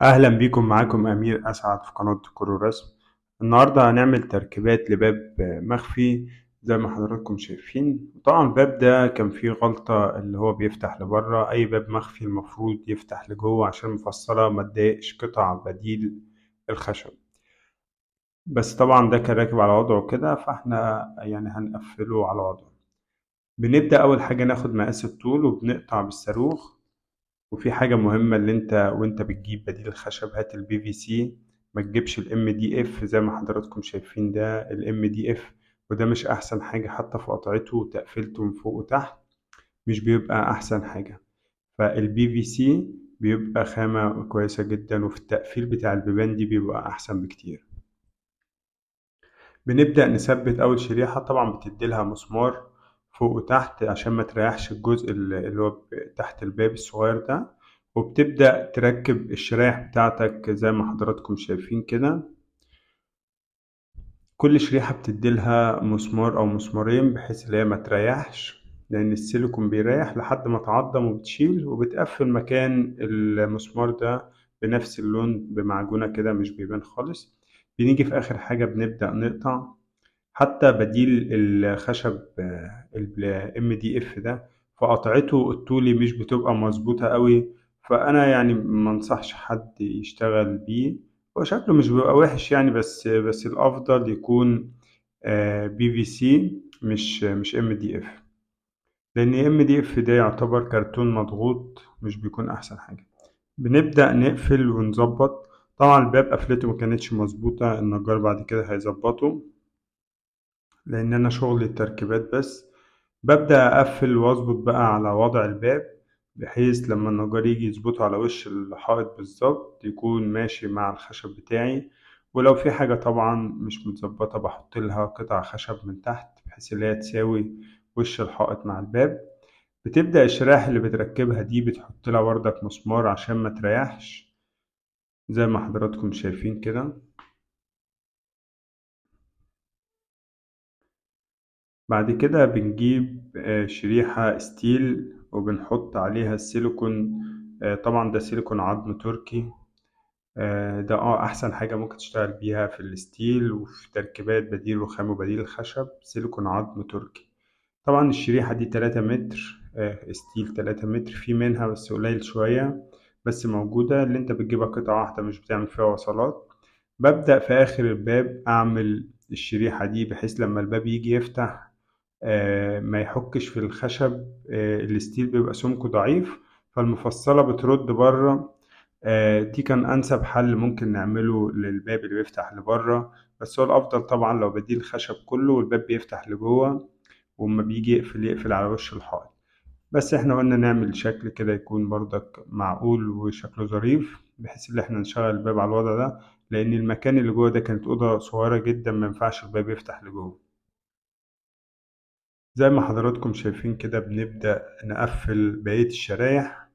أهلا بيكم، معاكم أمير أسعد في قناة ديكور ورسم. النهاردة هنعمل تركيبات لباب مخفي زي ما حضراتكم شايفين. طبعا الباب ده كان فيه غلطة، اللي هو بيفتح لبره. أي باب مخفي المفروض يفتح لجوه عشان المفصلة ما تضايقش قطع بديل الخشب. بس طبعا ده كان راكب على وضعه كده، فاحنا يعني هنقفله على وضعه. بنبدأ أول حاجة ناخد مقاس الطول وبنقطع بالصاروخ. وفي حاجة مهمة، اللي وانت بتجيب بديل الخشب هات البي في سي، ما تجيبش الام دي اف زي ما حضراتكم شايفين. ده الام دي اف وده مش احسن حاجة، حتى في قطعته وتقفيلته من فوق وتحت مش بيبقى احسن حاجة. فالبي في سي بيبقى خامة كويسة جدا، وفي التقفيل بتاع البيبان دي بيبقى احسن بكتير. بنبدأ نثبت أول شريحة، طبعا بتديلها مسمار فوق وتحت عشان ما تريحش الجزء اللي هو تحت الباب الصغير ده. وبتبدأ تركب الشرايح بتاعتك زي ما حضراتكم شايفين كده. كل شريحة بتديلها مسمار أو مسمارين بحيث إن هي ما تريحش، لأن السيليكون بيريح لحد ما تعضم وبتشيل، وبتقفل مكان المسمار ده بنفس اللون بمعجونة كده مش بيبان خالص. بنيجي في آخر حاجة بنبدأ نقطع. حتى بديل الخشب ال MDF ده فقطعته الطولي مش بتبقى مظبوطة قوي. فأنا يعني منصحش حد يشتغل بيه. هو شكله مش بيبقى وحش يعني، بس الأفضل يكون PVC مش MDF، لأن MDF ده يعتبر كرتون مضغوط مش بيكون أحسن حاجة. بنبدأ نقفل ونظبط. طبعا الباب قفلته مكانتش مظبوطة، النجار بعد كده هيظبطه، لأن أنا شغلي التركيبات بس. ببدأ أقفل وأظبط بقى على وضع الباب، بحيث لما النجار يجي يظبطه على وش الحائط بالظبط يكون ماشي مع الخشب بتاعي. ولو في حاجة طبعا مش متظبطة بحط لها قطع خشب من تحت بحيث إن هي تساوي وش الحائط مع الباب. بتبدأ الشرايح اللي بتركبها دي بتحط لها بردك مسمار عشان ما تريحش زي ما حضراتكم شايفين كده. بعد كده بنجيب شريحة ستيل وبنحط عليها السيليكون. طبعا ده سيليكون عظم تركي. ده أحسن حاجة ممكن تشتغل بيها في الستيل وفي تركيبات بديل رخام وبديل الخشب، سيليكون عظم تركي. طبعا الشريحة دي 3 متر، ستيل 3 متر، في منها بس قليل شوية، بس موجودة. اللي انت بتجيبها قطعة واحدة مش بتعمل فيها وصلات. ببدأ في آخر الباب أعمل الشريحة دي بحيث لما الباب يجي يفتح ما يحكش في الخشب. الستيل بيبقى سمكه ضعيف، فالمفصلة بترد بره. دي كان أنسب حل ممكن نعمله للباب اللي بيفتح لبره. بس هو الأفضل طبعا لو بديل الخشب كله والباب بيفتح لجوه، وأما بيجي يقفل على وش الحائط. بس احنا قلنا نعمل شكل كده يكون برضك معقول وشكله ظريف، بحيث ان احنا نشغل الباب على الوضع ده، لأن المكان اللي جوه ده كانت أوضة صغيرة جدا ما ينفعش الباب يفتح لجوه. زي ما حضراتكم شايفين كده بنبدأ نقفل بقية الشرايح.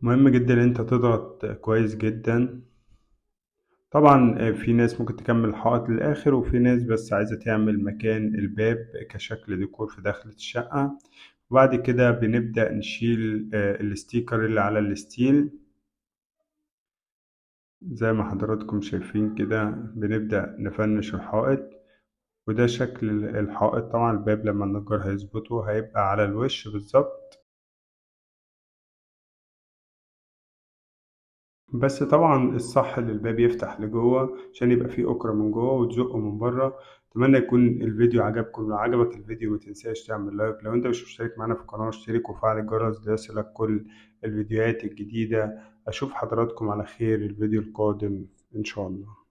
مهم جدا ان انت تضغط كويس جدا. طبعا في ناس ممكن تكمل الحائط للآخر، وفي ناس بس عايزة تعمل مكان الباب كشكل ديكور في داخل الشقة. وبعد كده بنبدأ نشيل الستيكر اللي على الستيل. زي ما حضراتكم شايفين كده بنبدأ نفنش الحائط. وده شكل الحائط. طبعا الباب لما النجار هيظبطه هيبقى على الوش بالظبط. بس طبعا الصح اللي الباب يفتح لجوه عشان يبقى فيه أكرة من جوه وتزقه من بره. أتمنى يكون الفيديو عجبكم. لو عجبك الفيديو متنساش تعمل لايك. لو انت مش مشترك معانا في القناة اشترك وفعل الجرس ليصلك كل الفيديوهات الجديدة. أشوف حضراتكم على خير الفيديو القادم إن شاء الله.